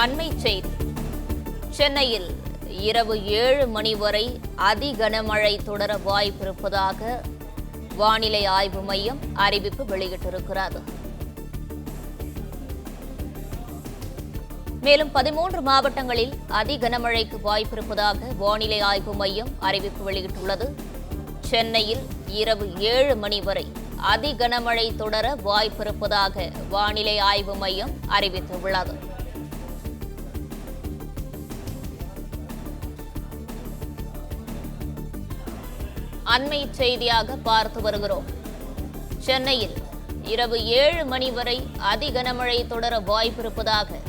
அண்மை செய்தி. சென்னையில் இரவு 7 மணி வரை அதி கனமழை தொடர வாய்ப்பிருப்பதாக வானிலை ஆய்வு மையம் அறிவிப்பு வெளியிட்டிருக்கிறது. மேலும் 13 மாவட்டங்களில் அதி கனமழைக்கு வாய்ப்பிருப்பதாக வானிலை ஆய்வு மையம் அறிவிப்பு வெளியிட்டுள்ளது. சென்னையில் இரவு 7 மணி வரை அதி கனமழை தொடர வாய்ப்பிருப்பதாக வானிலை ஆய்வு மையம் அறிவித்துள்ளது. அண்மை செய்தியாக பார்த்து வருகிறோம். சென்னையில் இரவு 7 மணி வரை அதி கனமழை தொடர வாய்ப்பிருப்பதாக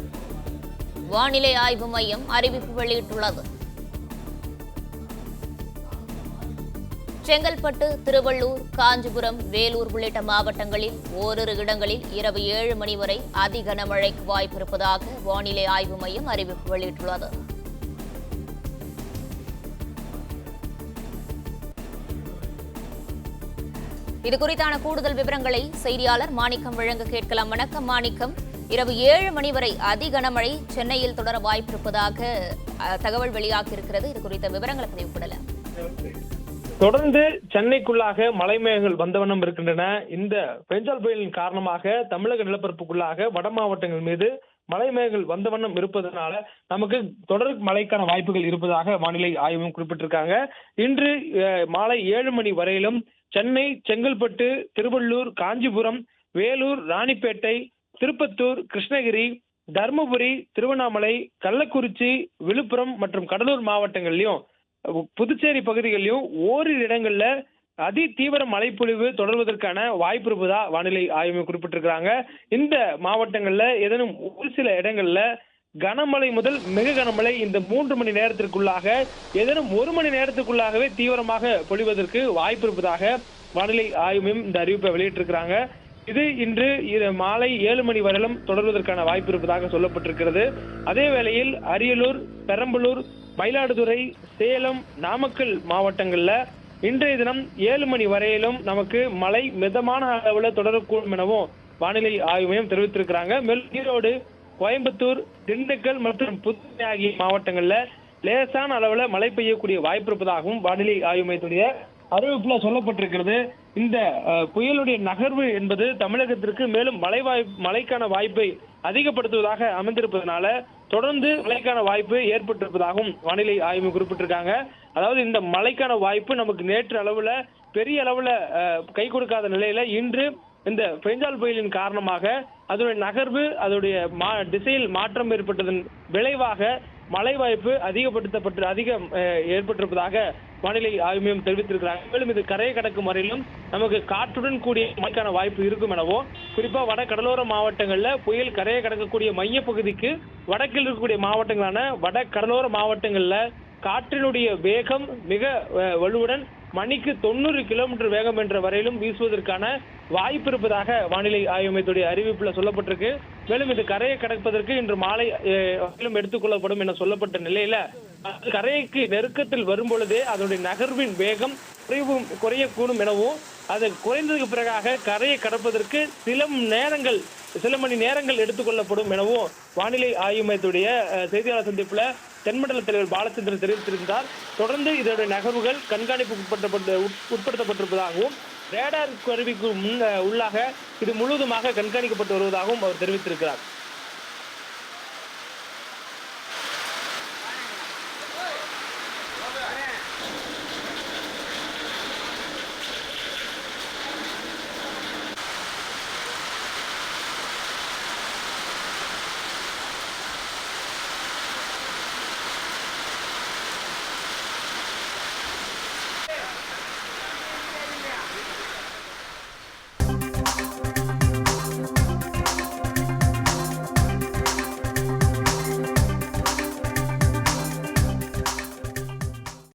வானிலை ஆய்வு மையம் அறிவிப்பு வெளியிட்டுள்ளது. செங்கல்பட்டு, திருவள்ளூர், காஞ்சிபுரம், வேலூர் உள்ளிட்ட மாவட்டங்களில் ஓரிரு இடங்களில் இரவு 7 மணி வரை அதி கனமழைக்கு வாய்ப்பிருப்பதாக வானிலை ஆய்வு மையம் அறிவிப்பு வெளியிட்டுள்ளது. இதுகுறித்தான கூடுதல் விவரங்களை செய்தியாளர் மாணிக்கம் வழங்க கேட்கலாம். வணக்கம் மாணிக்கம். இரவு 7 மணி வரை அதி கனமழை சென்னையில் தொடர வாய்ப்பிருப்பதாக தகவல் வெளியாகியிருக்கிறது. இது குறித்த விவரங்களை பதிவு பண்ணலாம். தொடர்ந்து சென்னைக்குள்ளாக மழை மேகங்கள் வந்தவண்ணம் இருக்கின்றன. இந்த பெஞ்சால் புயலின் காரணமாக தமிழக நிலப்பரப்புக்குள்ளாக வட மாவட்டங்கள் மீது மழை மேகங்கள் வந்தவண்ணம் இருப்பதனால நமக்கு தொடர் மழைக்கான வாய்ப்புகள் இருப்பதாக வானிலை ஆய்வும் குறிப்பிட்டிருக்காங்க. இன்று மாலை 7 மணி வரையிலும் சென்னை, செங்கல்பட்டு, திருவள்ளூர், காஞ்சிபுரம், வேலூர், ராணிப்பேட்டை, திருப்பத்தூர், கிருஷ்ணகிரி, தருமபுரி, திருவண்ணாமலை, கள்ளக்குறிச்சி, விழுப்புரம் மற்றும் கடலூர் மாவட்டங்கள்லயும் புதுச்சேரி பகுதிகளிலும் ஓரிரு இடங்கள்ல அதி தீவிர மழைப்பொழிவு தொடர்வதற்கான வாய்ப்பு இருப்பதா வானிலை ஆய்வு குறிப்பிட்டிருக்கிறாங்க. இந்த மாவட்டங்கள்ல ஏதேனும் ஒரு சில இடங்கள்ல கனமழை முதல் மிக கனமழை இந்த 3 மணி நேரத்திற்குள்ளாக ஏதேனும் 1 மணி நேரத்துக்குள்ளாகவே தீவிரமாக பொழிவதற்கு வாய்ப்பு இருப்பதாக வானிலை ஆய்வு இந்த அறிவிப்பை வெளியிட்டிருக்கிறாங்க. இது இன்று மாலை 7 மணி வரையிலும் தொடர்வதற்கான வாய்ப்பு இருப்பதாக சொல்லப்பட்டிருக்கிறது. அதே வேளையில் அரியலூர், பெரம்பலூர், மயிலாடுதுறை, சேலம், நாமக்கல் மாவட்டங்கள்ல இன்றைய தினம் 7 மணி வரையிலும் நமக்கு மழை மிதமான அளவில் தொடரக்கூடும் எனவும் வானிலை ஆய்வு மையம் தெரிவித்திருக்கிறாங்க. மேலும் ஈரோடு, கோயம்புத்தூர், திண்டுக்கல் மற்றும் புதுவை ஆகிய மாவட்டங்கள்ல லேசான அளவுல மழை பெய்யக்கூடிய வாய்ப்பு இருப்பதாகவும் வானிலை ஆய்வு மையத்துடைய அறிவிப்புல சொல்லப்பட்டிருக்கிறது. இந்த புயலுடைய நகர்வு என்பது தமிழகத்திற்கு மேலும் மழைக்கான வாய்ப்பை அதிகப்படுத்துவதாக அமைந்திருப்பதனால தொடர்ந்து மழைக்கான வாய்ப்பு ஏற்பட்டிருப்பதாகவும் வானிலை ஆய்வு குறிப்பிட்டிருக்காங்க. அதாவது இந்த மழைக்கான வாய்ப்பு நமக்கு நேற்று அளவுல பெரிய அளவுல கை கொடுக்காத நிலையில இன்று இந்த பெஞ்சால் புயலின் காரணமாக அதனுடைய நகர்வு அதனுடைய திசையில் மாற்றம் ஏற்பட்டதன் விளைவாக மழை வாய்ப்பு அதிகம் ஏற்பட்டிருப்பதாக வானிலை ஆய்வு மையம் தெரிவித்திருக்கிறாங்க. மேலும் இது கரையை கடக்கும் வரையிலும் நமக்கு காற்றுடன் கூடிய மழைக்கான வாய்ப்பு இருக்கும் எனவும், குறிப்பா வட கடலோர மாவட்டங்கள்ல புயல் கரையை கடக்கக்கூடிய மைய பகுதிக்கு வடக்கில் இருக்கக்கூடிய மாவட்டங்களான வட கடலோர மாவட்டங்கள்ல காற்றினுடைய வேகம் மிக வலுவுடன் மணிக்கு 90 கிலோமீட்டர் வேகம் என்ற வரையிலும் வீசுவதற்கான வாய்ப்பு இருப்பதாக வானிலை ஆய்வு மையத்துடைய அறிவிப்புல சொல்லப்பட்டிருக்கு. மேலும் இது கரையை கடப்பதற்கு இன்று மாலை எடுத்துக்கொள்ளப்படும் என சொல்லப்பட்ட நிலையில கரைக்கு நெருக்கத்தில் வரும் பொழுதே அதனுடைய நகர்வின் வேகம் குறையக்கூடும் எனவும், அது குறைந்ததுக்கு பிறகாக கரையை கடப்பதற்கு சில மணி நேரங்கள் எடுத்துக்கொள்ளப்படும் எனவும் வானிலை ஆய்வு மையத்துடைய செய்தியாளர் சந்திப்புல தென்மண்டல தலைவர் பாலச்சந்திரன் தெரிவித்திருந்தார். தொடர்ந்து இதனுடைய நகர்வுகள் கண்காணிப்பு உட்படுத்தப்பட்டிருப்பதாகவும் ரேடார் கருவிக்கு உள்ளாக இது முழுவதுமாக கண்காணிக்கப்பட்டு வருவதாகவும் அவர் தெரிவித்திருக்கிறார்.